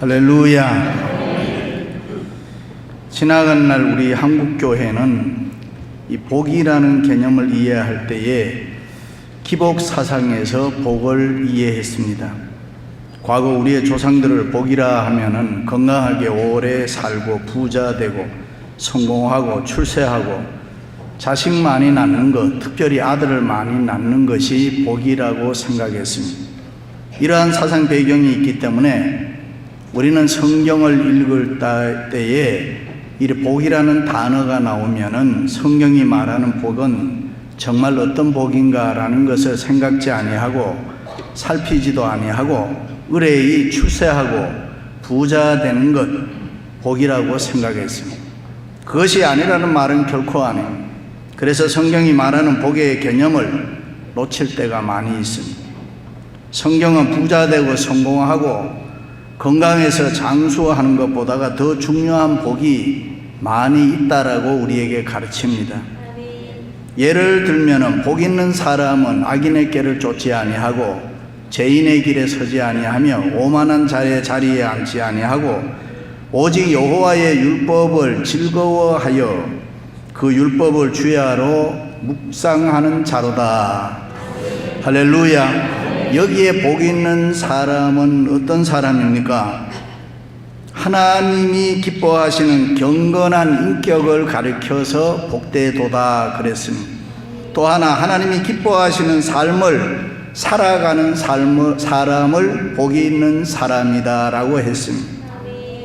할렐루야. 지나간 날 우리 한국교회는 이 복이라는 개념을 이해할 때에 기복 사상에서 복을 이해했습니다. 과거 우리의 조상들을 복이라 하면은 건강하게 오래 살고 부자 되고 성공하고 출세하고 자식 많이 낳는 것, 특별히 아들을 많이 낳는 것이 복이라고 생각했습니다. 이러한 사상 배경이 있기 때문에 우리는 성경을 읽을 때에 이 복이라는 단어가 나오면은 성경이 말하는 복은 정말 어떤 복인가라는 것을 생각지 아니하고 살피지도 아니하고 의뢰이 출세하고 부자 되는 것 복이라고 생각했습니다. 그것이 아니라는 말은 결코 아닙니다. 그래서 성경이 말하는 복의 개념을 놓칠 때가 많이 있습니다. 성경은 부자 되고 성공하고 건강해서 장수하는 것보다가 더 중요한 복이 많이 있다라고 우리에게 가르칩니다. 예를 들면은 복 있는 사람은 악인의 길을 쫓지 아니하고 죄인의 길에 서지 아니하며 오만한 자의 자리에 앉지 아니하고 오직 여호와의 율법을 즐거워하여 그 율법을 주야로 묵상하는 자로다. 할렐루야. 여기에 복 있는 사람은 어떤 사람입니까? 하나님이 기뻐하시는 경건한 인격을 가리켜서 복되도다 그랬습니다. 또 하나 하나님이 기뻐하시는 삶을 살아가는 사람을 복이 있는 사람이다 라고 했습니다.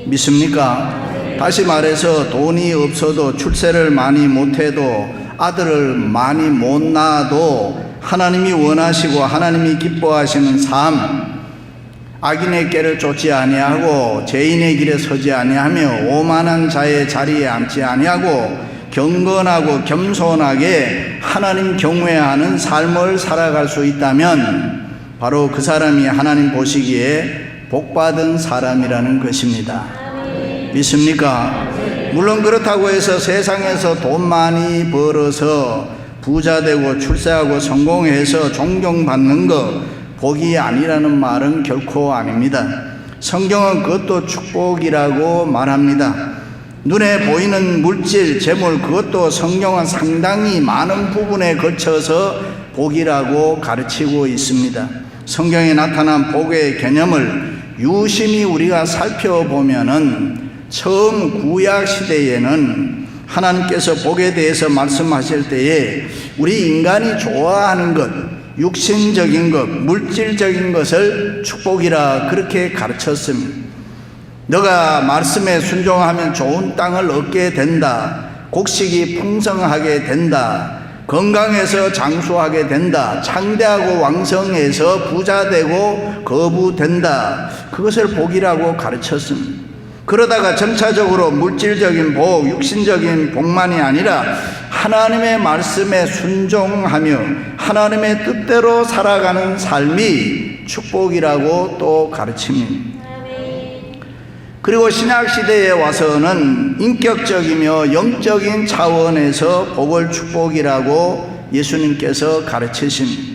믿습니까? 다시 말해서 돈이 없어도 출세를 많이 못해도 아들을 많이 못 낳아도 하나님이 원하시고 하나님이 기뻐하시는 삶, 악인의 길을 쫓지 아니하고 죄인의 길에 서지 아니하며 오만한 자의 자리에 앉지 아니하고 경건하고 겸손하게 하나님 경외하는 삶을 살아갈 수 있다면 바로 그 사람이 하나님 보시기에 복받은 사람이라는 것입니다. 믿습니까? 물론 그렇다고 해서 세상에서 돈 많이 벌어서 부자 되고 출세하고 성공해서 존경받는 것 복이 아니라는 말은 결코 아닙니다. 성경은 그것도 축복이라고 말합니다. 눈에 보이는 물질, 재물 그것도 성경은 상당히 많은 부분에 걸쳐서 복이라고 가르치고 있습니다. 성경에 나타난 복의 개념을 유심히 우리가 살펴보면은 처음 구약 시대에는 하나님께서 복에 대해서 말씀하실 때에 우리 인간이 좋아하는 것, 육신적인 것, 물질적인 것을 축복이라 그렇게 가르쳤습니다. 너가 말씀에 순종하면 좋은 땅을 얻게 된다. 곡식이 풍성하게 된다. 건강해서 장수하게 된다. 창대하고 왕성해서 부자 되고 거부된다. 그것을 복이라고 가르쳤습니다. 그러다가 점차적으로 물질적인 복, 육신적인 복만이 아니라 하나님의 말씀에 순종하며 하나님의 뜻대로 살아가는 삶이 축복이라고 또 가르칩니다. 그리고 신약시대에 와서는 인격적이며 영적인 차원에서 복을 축복이라고 예수님께서 가르치십니다.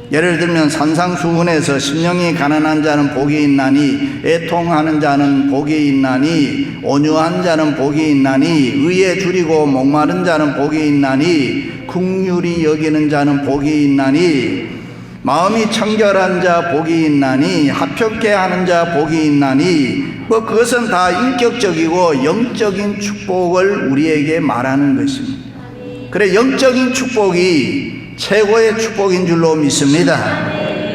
예를 들면 산상수훈에서 심령이 가난한 자는 복이 있나니 애통하는 자는 복이 있나니 온유한 자는 복이 있나니 의에 줄이고 목마른 자는 복이 있나니 긍휼히 여기는 자는 복이 있나니 마음이 청결한 자 복이 있나니 합평케 하는 자 복이 있나니 그것은 다 인격적이고 영적인 축복을 우리에게 말하는 것입니다. 그래 영적인 축복이 최고의 축복인 줄로 믿습니다.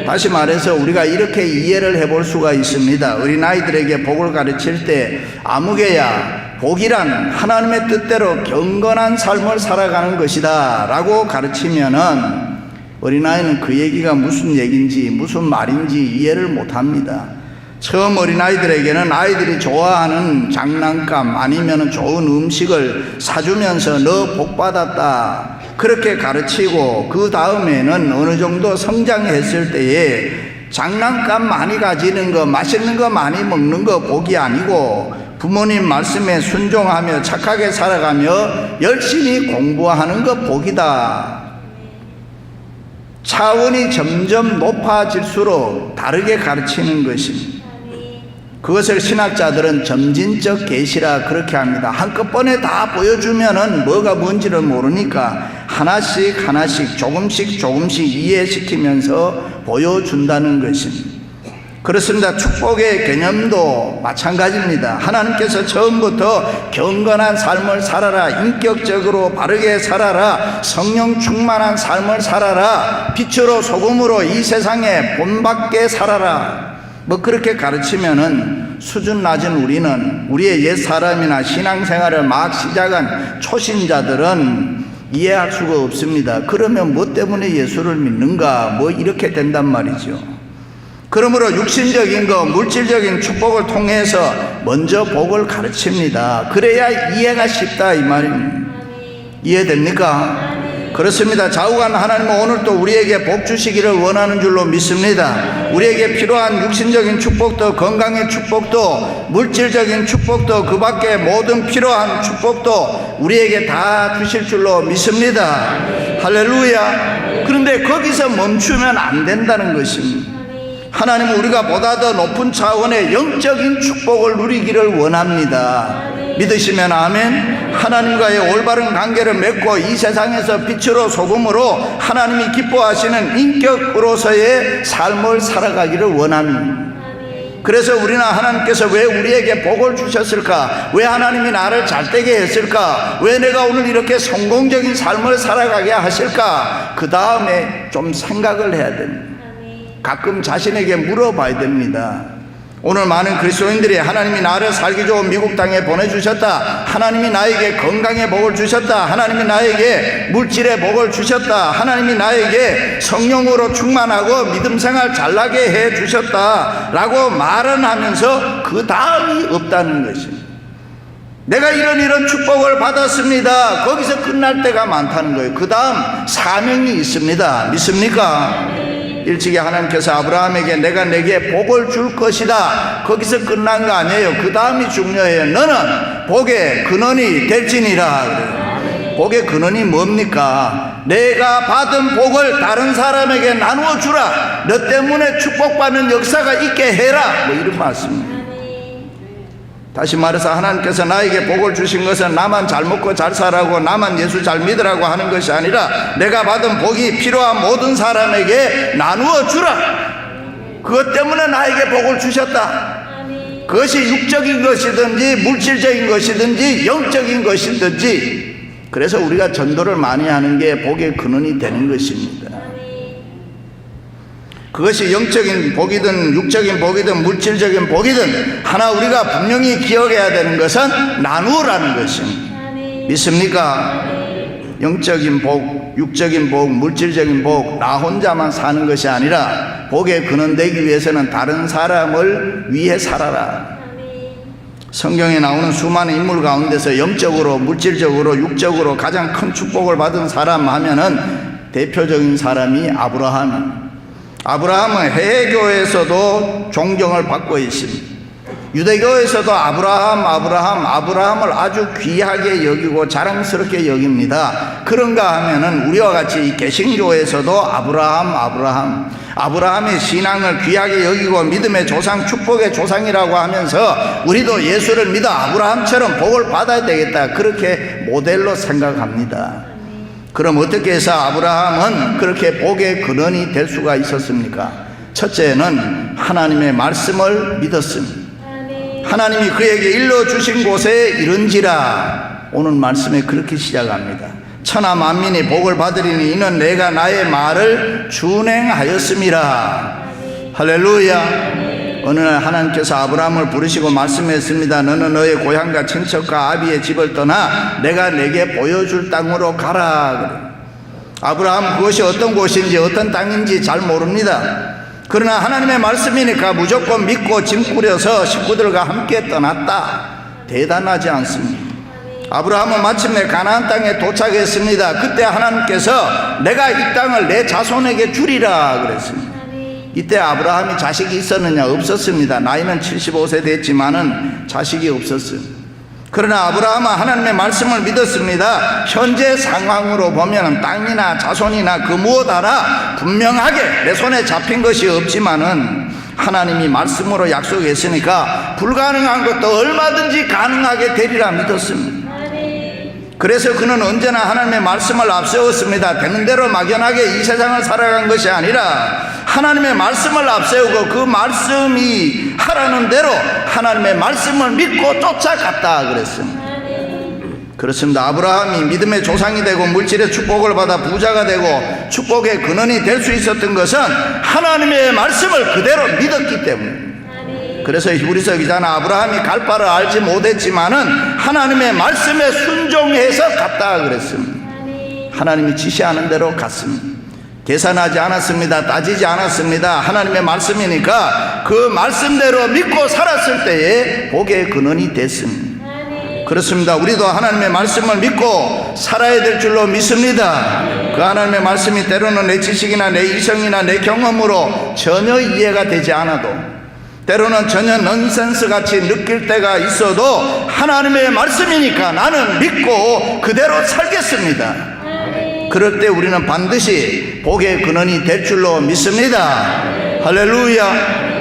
다시 말해서 우리가 이렇게 이해를 해볼 수가 있습니다. 어린아이들에게 복을 가르칠 때 아무개야 복이란 하나님의 뜻대로 경건한 삶을 살아가는 것이다 라고 가르치면은 어린아이는 그 얘기가 무슨 얘기인지 무슨 말인지 이해를 못합니다. 처음 어린아이들에게는 아이들이 좋아하는 장난감 아니면 좋은 음식을 사주면서 너 복받았다 그렇게 가르치고 그 다음에는 어느 정도 성장했을 때에 장난감 많이 가지는 거 맛있는 거 많이 먹는 거 복이 아니고 부모님 말씀에 순종하며 착하게 살아가며 열심히 공부하는 거 복이다. 차원이 점점 높아질수록 다르게 가르치는 것입니다. 그것을 신학자들은 점진적 계시라 그렇게 합니다. 한꺼번에 다 보여주면은 뭐가 뭔지를 모르니까 하나씩 하나씩 조금씩 이해시키면서 보여준다는 것입니다. 그렇습니다. 축복의 개념도 마찬가지입니다. 하나님께서 처음부터 경건한 삶을 살아라, 인격적으로 바르게 살아라, 성령 충만한 삶을 살아라, 빛으로 소금으로 이 세상에 본받게 살아라, 뭐 그렇게 가르치면은 수준 낮은 우리는, 우리의 옛 사람이나 신앙생활을 막 시작한 초신자들은 이해할 수가 없습니다. 그러면 뭐 때문에 예수를 믿는가, 뭐 이렇게 된단 말이죠. 그러므로 육신적인 거, 물질적인 축복을 통해서 먼저 복을 가르칩니다. 그래야 이해가 쉽다 이 말입니다. 이해됩니까? 그렇습니다. 좌우간 하나님은 오늘 또 우리에게 복 주시기를 원하는 줄로 믿습니다. 우리에게 필요한 육신적인 축복도, 건강의 축복도, 물질적인 축복도, 그 밖에 모든 필요한 축복도 우리에게 다 주실 줄로 믿습니다. 할렐루야. 그런데 거기서 멈추면 안 된다는 것입니다. 하나님은 우리가 보다 더 높은 차원의 영적인 축복을 누리기를 원합니다. 믿으시면 아멘. 하나님과의 올바른 관계를 맺고 이 세상에서 빛으로 소금으로 하나님이 기뻐하시는 인격으로서의 삶을 살아가기를 원합니다. 그래서 우리는 하나님께서 왜 우리에게 복을 주셨을까? 왜 하나님이 나를 잘되게 했을까? 왜 내가 오늘 이렇게 성공적인 삶을 살아가게 하실까? 그 다음에 좀 생각을 해야 됩니다. 가끔 자신에게 물어봐야 됩니다. 오늘 많은 그리스도인들이 하나님이 나를 살기 좋은 미국 땅에 보내주셨다, 하나님이 나에게 건강의 복을 주셨다, 하나님이 나에게 물질의 복을 주셨다, 하나님이 나에게 성령으로 충만하고 믿음생활 잘나게 해주셨다 라고 말은 하면서 그 다음이 없다는 것입니다. 내가 이런 축복을 받았습니다. 거기서 끝날 때가 많다는 거예요. 그 다음 사명이 있습니다. 믿습니까? 일찍이 하나님께서 아브라함에게 내가 내게 복을 줄 것이다, 거기서 끝난 거 아니에요. 그 다음이 중요해요. 너는 복의 근원이 될지니라 그래요. 복의 근원이 뭡니까? 내가 받은 복을 다른 사람에게 나누어 주라, 너 때문에 축복받는 역사가 있게 해라, 뭐 이런 말씀입니다. 다시 말해서 하나님께서 나에게 복을 주신 것은 나만 잘 먹고 잘 살라고, 나만 예수 잘 믿으라고 하는 것이 아니라 내가 받은 복이 필요한 모든 사람에게 나누어 주라, 그것 때문에 나에게 복을 주셨다. 그것이 육적인 것이든지 물질적인 것이든지 영적인 것이든지, 그래서 우리가 전도를 많이 하는 게 복의 근원이 되는 것입니다. 그것이 영적인 복이든 육적인 복이든 물질적인 복이든 하나 우리가 분명히 기억해야 되는 것은 나누라는 것입니다. 믿습니까? 영적인 복, 육적인 복, 물질적인 복, 나 혼자만 사는 것이 아니라 복의 근원 되기 위해서는 다른 사람을 위해 살아라. 성경에 나오는 수많은 인물 가운데서 영적으로, 물질적으로, 육적으로 가장 큰 축복을 받은 사람 하면은 대표적인 사람이 아브라함입니다. 아브라함은 해외교회에서도 존경을 받고 있습니다. 유대교에서도 아브라함을 아주 귀하게 여기고 자랑스럽게 여깁니다. 그런가 하면은 우리와 같이 개신교에서도 아브라함의 신앙을 귀하게 여기고 믿음의 조상, 축복의 조상이라고 하면서 우리도 예수를 믿어 아브라함처럼 복을 받아야 되겠다, 그렇게 모델로 생각합니다. 그럼 어떻게 해서 아브라함은 그렇게 복의 근원이 될 수가 있었습니까? 첫째는 하나님의 말씀을 믿었습니다. 하나님이 그에게 일러주신 곳에 이른지라, 오늘 말씀에 그렇게 시작합니다. 천하 만민이 복을 받으리니 이는 내가 나의 말을 준행하였음이라. 할렐루야. 어느 날 하나님께서 아브라함을 부르시고 말씀했습니다. 너는 너의 고향과 친척과 아비의 집을 떠나 내가 내게 보여줄 땅으로 가라. 아브라함 그것이 어떤 곳인지 어떤 땅인지 잘 모릅니다. 그러나 하나님의 말씀이니까 무조건 믿고 짐 꾸려서 식구들과 함께 떠났다. 대단하지 않습니까? 아브라함은 마침내 가나안 땅에 도착했습니다. 그때 하나님께서 내가 이 땅을 내 자손에게 주리라 그랬습니다. 이때 아브라함이 자식이 있었느냐? 없었습니다. 나이는 75세 됐지만은 자식이 없었어요. 그러나 아브라함은 하나님의 말씀을 믿었습니다. 현재 상황으로 보면 땅이나 자손이나 그 무엇 하나 분명하게 내 손에 잡힌 것이 없지만은 하나님이 말씀으로 약속했으니까 불가능한 것도 얼마든지 가능하게 되리라 믿었습니다. 그래서 그는 언제나 하나님의 말씀을 앞세웠습니다. 되는 대로 막연하게 이 세상을 살아간 것이 아니라 하나님의 말씀을 앞세우고 그 말씀이 하라는 대로 하나님의 말씀을 믿고 쫓아갔다 그랬습니다. 그렇습니다. 아브라함이 믿음의 조상이 되고 물질의 축복을 받아 부자가 되고 축복의 근원이 될 수 있었던 것은 하나님의 말씀을 그대로 믿었기 때문입니다. 그래서 히브리서 기자는 아브라함이 갈 바를 알지 못했지만은 하나님의 말씀에 순종해서 갔다 그랬습니다. 하나님이 지시하는 대로 갔습니다. 계산하지 않았습니다. 따지지 않았습니다. 하나님의 말씀이니까 그 말씀대로 믿고 살았을 때에 복의 근원이 됐습니다. 그렇습니다. 우리도 하나님의 말씀을 믿고 살아야 될 줄로 믿습니다. 그 하나님의 말씀이 때로는 내 지식이나 내 이성이나 내 경험으로 전혀 이해가 되지 않아도, 때로는 전혀 넌센스 같이 느낄 때가 있어도 하나님의 말씀이니까 나는 믿고 그대로 살겠습니다. 그럴 때 우리는 반드시 복의 근원이 될 줄로 믿습니다. 할렐루야.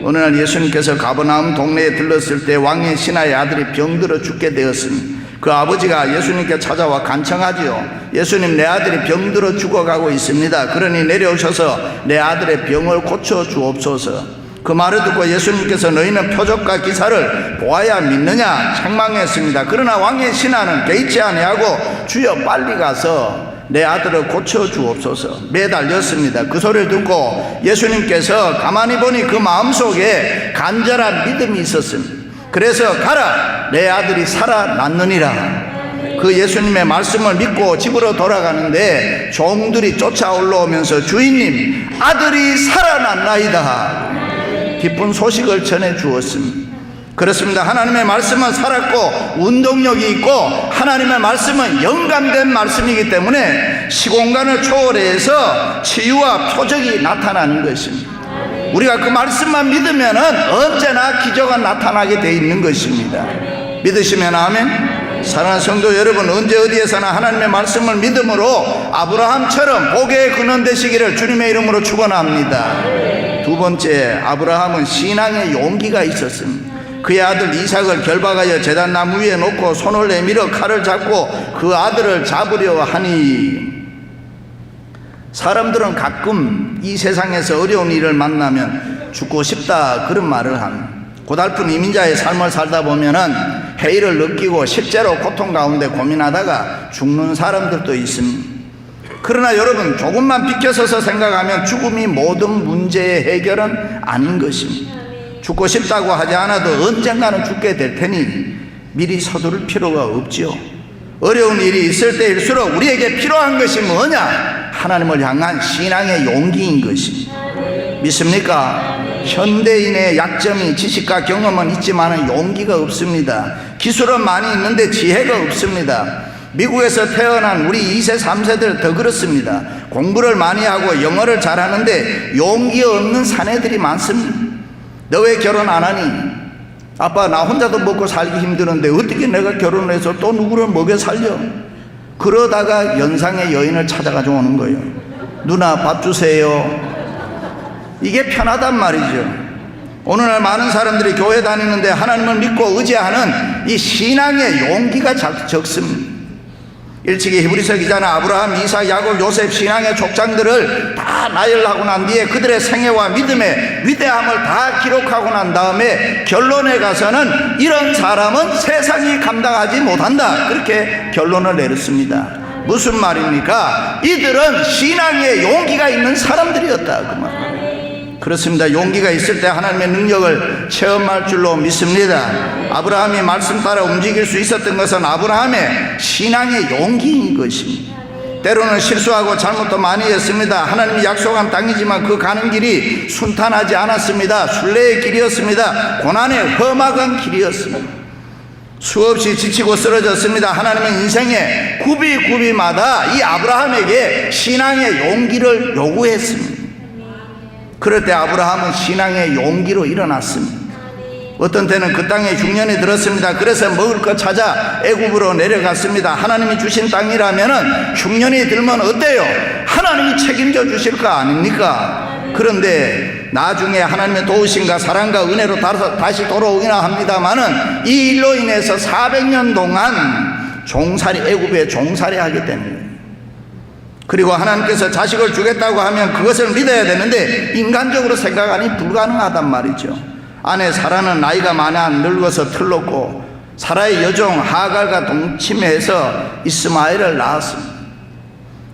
어느 날 예수님께서 가버나움 동네에 들렀을 때 왕의 신하의 아들이 병들어 죽게 되었습니다. 그 아버지가 예수님께 찾아와 간청하지요. 예수님, 내 아들이 병들어 죽어가고 있습니다. 그러니 내려오셔서 내 아들의 병을 고쳐 주옵소서. 그 말을 듣고 예수님께서 너희는 표적과 기사를 보아야 믿느냐 책망했습니다. 그러나 왕의 신하는 개의치 아니하고 주여 빨리 가서 내 아들을 고쳐 주옵소서 매달렸습니다. 그 소리를 듣고 예수님께서 가만히 보니 그 마음속에 간절한 믿음이 있었습니다. 그래서 가라, 내 아들이 살아났느니라. 그 예수님의 말씀을 믿고 집으로 돌아가는데 종들이 쫓아 올라오면서 주인님, 아들이 살아났나이다 기쁜 소식을 전해 주었습니다. 그렇습니다. 하나님의 말씀은 살았고 운동력이 있고 하나님의 말씀은 영감된 말씀이기 때문에 시공간을 초월해서 치유와 표적이 나타나는 것입니다. 우리가 그 말씀만 믿으면 언제나 기적은 나타나게 돼 있는 것입니다. 믿으시면 아멘. 사랑하는 성도 여러분, 언제 어디에서나 하나님의 말씀을 믿음으로 아브라함처럼 복의 근원 되시기를 주님의 이름으로 축원합니다. 두 번째, 아브라함은 신앙의 용기가 있었습니다. 그의 아들 이삭을 결박하여 제단 나무 위에 놓고 손을 내밀어 칼을 잡고 그 아들을 잡으려 하니, 사람들은 가끔 이 세상에서 어려운 일을 만나면 죽고 싶다 그런 말을 합니다. 고달픈 이민자의 삶을 살다 보면은 해이를 느끼고 실제로 고통 가운데 고민하다가 죽는 사람들도 있습니다. 그러나 여러분, 조금만 비켜서서 생각하면 죽음이 모든 문제의 해결은 아닌 것입니다. 죽고 싶다고 하지 않아도 언젠가는 죽게 될 테니 미리 서두를 필요가 없지요. 어려운 일이 있을 때일수록 우리에게 필요한 것이 뭐냐? 하나님을 향한 신앙의 용기인 것입니다. 믿습니까? 현대인의 약점이 지식과 경험은 있지만 용기가 없습니다. 기술은 많이 있는데 지혜가 없습니다. 미국에서 태어난 우리 2세 3세들 더 그렇습니다. 공부를 많이 하고 영어를 잘하는데 용기 없는 사내들이 많습니다. 너 왜 결혼 안 하니? 아빠, 나 혼자도 먹고 살기 힘드는데 어떻게 내가 결혼을 해서 또 누구를 먹여 살려? 그러다가 연상의 여인을 찾아가지고 오는 거예요. 누나 밥 주세요. 이게 편하단 말이죠. 오늘날 많은 사람들이 교회 다니는데 하나님을 믿고 의지하는 이 신앙의 용기가 적습니다. 일찍이 히브리서 기자는 아브라함, 이삭, 야곱, 요셉 신앙의 족장들을 다 나열하고 난 뒤에 그들의 생애와 믿음의 위대함을 다 기록하고 난 다음에 결론에 가서는 이런 사람은 세상이 감당하지 못한다, 그렇게 결론을 내렸습니다. 무슨 말입니까? 이들은 신앙의 용기가 있는 사람들이었다 그 말. 그렇습니다. 용기가 있을 때 하나님의 능력을 체험할 줄로 믿습니다. 아브라함이 말씀 따라 움직일 수 있었던 것은 아브라함의 신앙의 용기인 것입니다. 때로는 실수하고 잘못도 많이 했습니다. 하나님이 약속한 땅이지만 그 가는 길이 순탄하지 않았습니다. 순례의 길이었습니다. 고난의 험악한 길이었습니다. 수없이 지치고 쓰러졌습니다. 하나님은 인생의 구비마다 이 아브라함에게 신앙의 용기를 요구했습니다. 그럴 때 아브라함은 신앙의 용기로 일어났습니다. 어떤 때는 그 땅에 흉년이 들었습니다. 그래서 먹을 것 찾아 애굽으로 내려갔습니다. 하나님이 주신 땅이라면은 흉년이 들면 어때요? 하나님이 책임져 주실 거 아닙니까? 그런데 나중에 하나님의 도우심과 사랑과 은혜로 다시 돌아오기나 합니다마는 이 일로 인해서 400년 동안 종살이, 애굽에 종살이 하게 되는 거예요. 그리고 하나님께서 자식을 주겠다고 하면 그것을 믿어야 되는데 인간적으로 생각하니 불가능하단 말이죠. 아내 사라는 나이가 많아 늙어서 틀렸고 사라의 여종 하갈과 동침해서 이스마엘을 낳았습니다.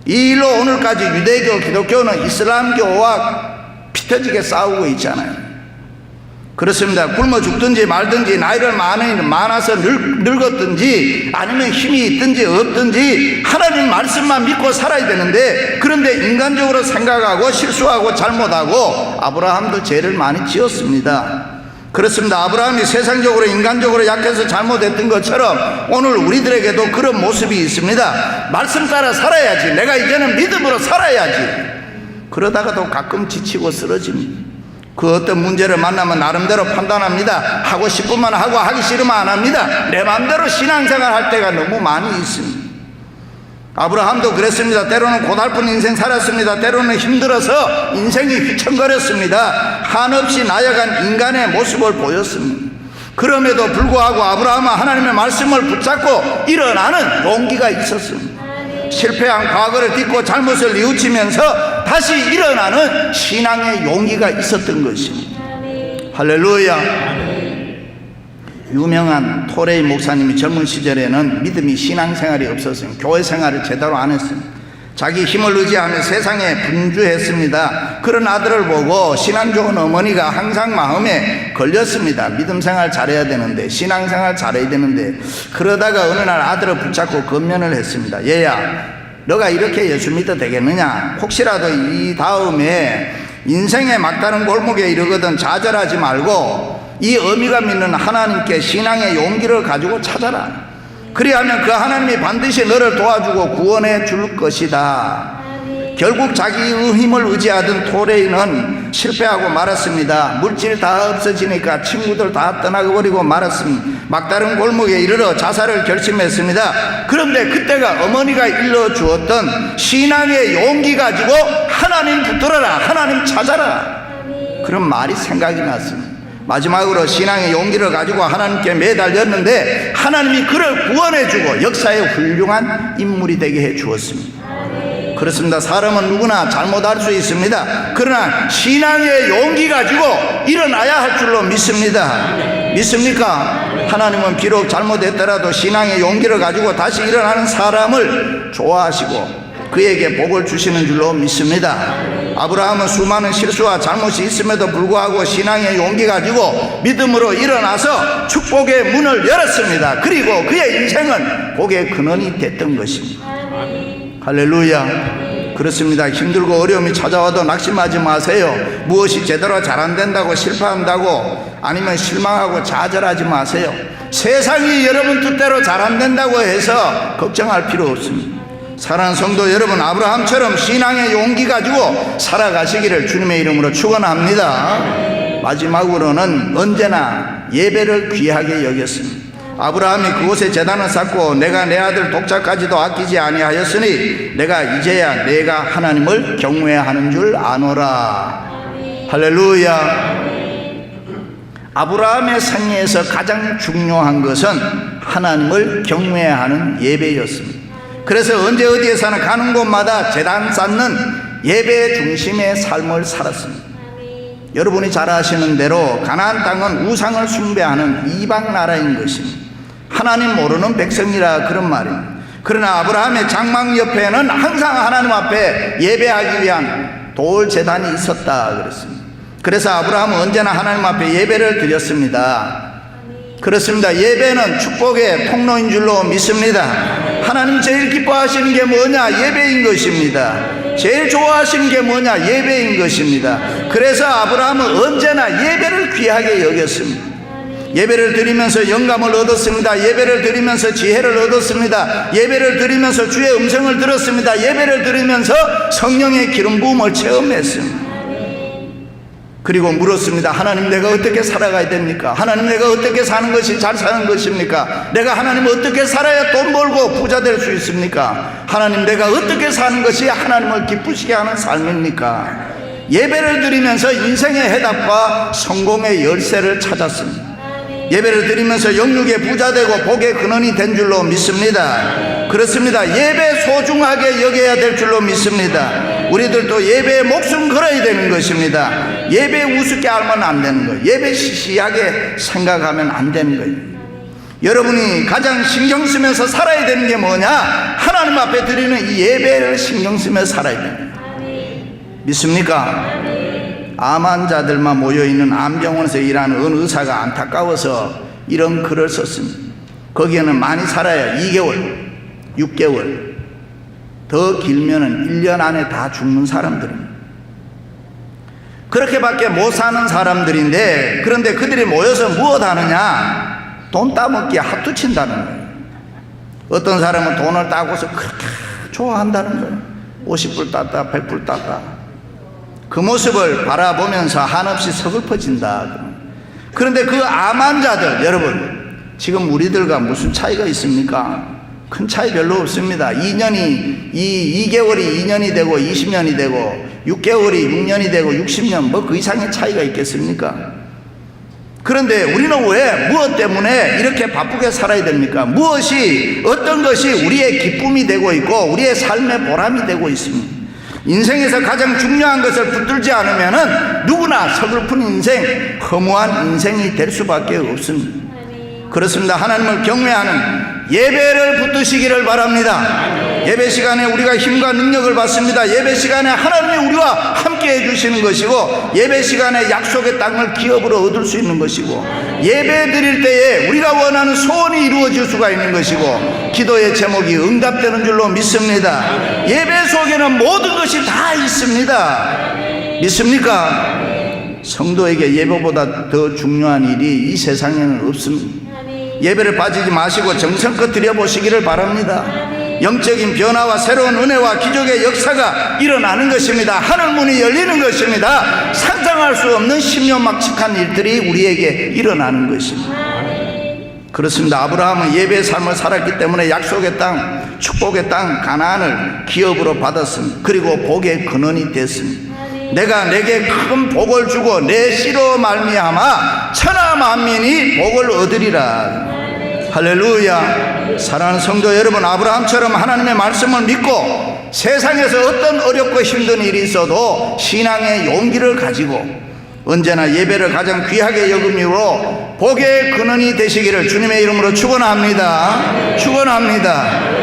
이 일로 오늘까지 유대교, 기독교는 이슬람교와 피터지게 싸우고 있잖아요. 그렇습니다. 굶어 죽든지 말든지 나이를 많아서 늙었든지 아니면 힘이 있든지 없든지 하나님 말씀만 믿고 살아야 되는데, 그런데 인간적으로 생각하고 실수하고 잘못하고 아브라함도 죄를 많이 지었습니다. 그렇습니다. 아브라함이 세상적으로 인간적으로 약해서 잘못했던 것처럼 오늘 우리들에게도 그런 모습이 있습니다. 말씀 따라 살아야지, 내가 이제는 믿음으로 살아야지, 그러다가도 가끔 지치고 쓰러집니다. 그 어떤 문제를 만나면 나름대로 판단합니다. 하고 싶으면 하고 하기 싫으면 안 합니다. 내 마음대로 신앙생활 할 때가 너무 많이 있습니다. 아브라함도 그랬습니다. 때로는 고달픈 인생 살았습니다. 때로는 힘들어서 인생이 휘청거렸습니다. 한없이 나여간 인간의 모습을 보였습니다. 그럼에도 불구하고 아브라함은 하나님의 말씀을 붙잡고 일어나는 용기가 있었습니다. 실패한 과거를 딛고 잘못을 뉘우치면서 다시 일어나는 신앙의 용기가 있었던 것입니다. 할렐루야. 유명한 토레이 목사님이 젊은 시절에는 믿음이 신앙생활이 없었어요. 교회 생활을 제대로 안 했습니다. 자기 힘을 의지하며 세상에 분주했습니다. 그런 아들을 보고 신앙 좋은 어머니가 항상 마음에 걸렸습니다. 믿음 생활 잘해야 되는데, 신앙생활 잘해야 되는데, 그러다가 어느 날 아들을 붙잡고 건면을 했습니다. 얘야, 너가 이렇게 예수 믿어도 되겠느냐? 혹시라도 이 다음에 인생의 막다른 골목에 이르거든 좌절하지 말고 이 어미가 믿는 하나님께 신앙의 용기를 가지고 찾아라. 그리하면 그 하나님이 반드시 너를 도와주고 구원해 줄 것이다. 결국 자기의 힘을 의지하던 토레이는 실패하고 말았습니다. 물질 다 없어지니까 친구들 다 떠나버리고 말았습니다. 막다른 골목에 이르러 자살을 결심했습니다. 그런데 그때가 어머니가 일러주었던 신앙의 용기 가지고 하나님 붙들어라, 하나님 찾아라, 그런 말이 생각이 났습니다. 마지막으로 신앙의 용기를 가지고 하나님께 매달렸는데 하나님이 그를 구원해주고 역사의 훌륭한 인물이 되게 해주었습니다. 그렇습니다. 사람은 누구나 잘못할 수 있습니다. 그러나 신앙의 용기 가지고 일어나야 할 줄로 믿습니다. 믿습니까? 하나님은 비록 잘못했더라도 신앙의 용기를 가지고 다시 일어나는 사람을 좋아하시고 그에게 복을 주시는 줄로 믿습니다. 아브라함은 수많은 실수와 잘못이 있음에도 불구하고 신앙의 용기 가지고 믿음으로 일어나서 축복의 문을 열었습니다. 그리고 그의 인생은 복의 근원이 됐던 것입니다. 할렐루야. 그렇습니다. 힘들고 어려움이 찾아와도 낙심하지 마세요. 무엇이 제대로 잘 안 된다고 실패한다고 아니면 실망하고 좌절하지 마세요. 세상이 여러분 뜻대로 잘 안 된다고 해서 걱정할 필요 없습니다. 사랑하는 성도 여러분, 아브라함처럼 신앙의 용기 가지고 살아가시기를 주님의 이름으로 축원합니다. 마지막으로는 언제나 예배를 귀하게 여겼습니다. 아브라함이 그곳에 제단을 쌓고 내가 내 아들 독자까지도 아끼지 아니하였으니 내가 이제야 내가 하나님을 경외하는 줄 아노라. 할렐루야. 아브라함의 생애에서 가장 중요한 것은 하나님을 경외하는 예배였습니다. 그래서 언제 어디에서나 가는 곳마다 제단 쌓는 예배 중심의 삶을 살았습니다. 여러분이 잘 아시는 대로 가나안 땅은 우상을 숭배하는 이방 나라인 것입니다. 하나님 모르는 백성이라 그런 말입니다. 그러나 아브라함의 장막 옆에는 항상 하나님 앞에 예배하기 위한 돌 제단이 있었다 그랬습니다. 그래서 아브라함은 언제나 하나님 앞에 예배를 드렸습니다. 그렇습니다. 예배는 축복의 통로인 줄로 믿습니다. 하나님 제일 기뻐하시는 게 뭐냐? 예배인 것입니다. 제일 좋아하시는 게 뭐냐? 예배인 것입니다. 그래서 아브라함은 언제나 예배를 귀하게 여겼습니다. 예배를 드리면서 영감을 얻었습니다. 예배를 드리면서 지혜를 얻었습니다. 예배를 드리면서 주의 음성을 들었습니다. 예배를 드리면서 성령의 기름 부음을 체험했습니다. 그리고 물었습니다. 하나님, 내가 어떻게 살아가야 됩니까? 하나님, 내가 어떻게 사는 것이 잘 사는 것입니까? 내가 하나님 어떻게 살아야 돈 벌고 부자 될 수 있습니까? 하나님, 내가 어떻게 사는 것이 하나님을 기쁘시게 하는 삶입니까? 예배를 드리면서 인생의 해답과 성공의 열쇠를 찾았습니다. 예배를 드리면서 영육의 부자 되고 복의 근원이 된 줄로 믿습니다. 그렇습니다. 예배 소중하게 여겨야 될 줄로 믿습니다. 우리들도 예배에 목숨 걸어야 되는 것입니다. 예배 우습게 알면 안 되는 거예요. 예배 시시하게 생각하면 안 되는 거예요. 여러분이 가장 신경 쓰면서 살아야 되는 게 뭐냐? 하나님 앞에 드리는 이 예배를 신경 쓰며 살아야 돼요. 믿습니까? 암 환자들만 모여있는 암병원에서 일하는 어느 의사가 안타까워서 이런 글을 썼습니다. 거기에는 많이 살아야 2개월, 6개월, 더 길면은 1년 안에 다 죽는 사람들입니다. 그렇게밖에 못 사는 사람들인데, 그런데 그들이 모여서 무엇 하느냐? 돈 따먹기에 합두 친다는 거예요. 어떤 사람은 돈을 따고서 그렇게 좋아한다는 거예요. 50불 땄다, 100불 땄다. 그 모습을 바라보면서 한없이 서글퍼진다. 그런데 그 암 환자들, 여러분, 지금 우리들과 무슨 차이가 있습니까? 큰 차이 별로 없습니다. 2개월이 2년이 되고 20년이 되고 6개월이 6년이 되고 60년, 뭐 그 이상의 차이가 있겠습니까? 그런데 우리는 왜 무엇 때문에 이렇게 바쁘게 살아야 됩니까? 어떤 것이 우리의 기쁨이 되고 있고 우리의 삶의 보람이 되고 있습니다. 인생에서 가장 중요한 것을 붙들지 않으면은 누구나 서글픈 인생, 허무한 인생이 될 수밖에 없습니다. 그렇습니다. 하나님을 경외하는 예배를 붙드시기를 바랍니다. 예배 시간에 우리가 힘과 능력을 받습니다. 예배 시간에 하나님이 우리와 함께 해주시는 것이고, 예배 시간에 약속의 땅을 기업으로 얻을 수 있는 것이고, 예배 드릴 때에 우리가 원하는 소원이 이루어질 수가 있는 것이고, 기도의 제목이 응답되는 줄로 믿습니다. 예배 속에는 모든 것이 다 있습니다. 믿습니까? 성도에게 예배보다 더 중요한 일이 이 세상에는 없습니다. 예배를 빠지지 마시고 정성껏 드려보시기를 바랍니다. 영적인 변화와 새로운 은혜와 기적의 역사가 일어나는 것입니다. 하늘문이 열리는 것입니다. 상상할 수 없는 신묘막측한 일들이 우리에게 일어나는 것입니다. 그렇습니다. 아브라함은 예배의 삶을 살았기 때문에 약속의 땅, 축복의 땅 가나안을 기업으로 받았습니다. 그리고 복의 근원이 됐습니다. 내가 내게 큰 복을 주고 내 씨로 말미암아 천하 만민이 복을 얻으리라. 할렐루야. 사랑하는 성도 여러분, 아브라함처럼 하나님의 말씀을 믿고 세상에서 어떤 어렵고 힘든 일이 있어도 신앙의 용기를 가지고 언제나 예배를 가장 귀하게 여김으로 복의 근원이 되시기를 주님의 이름으로 축원합니다. 축원합니다.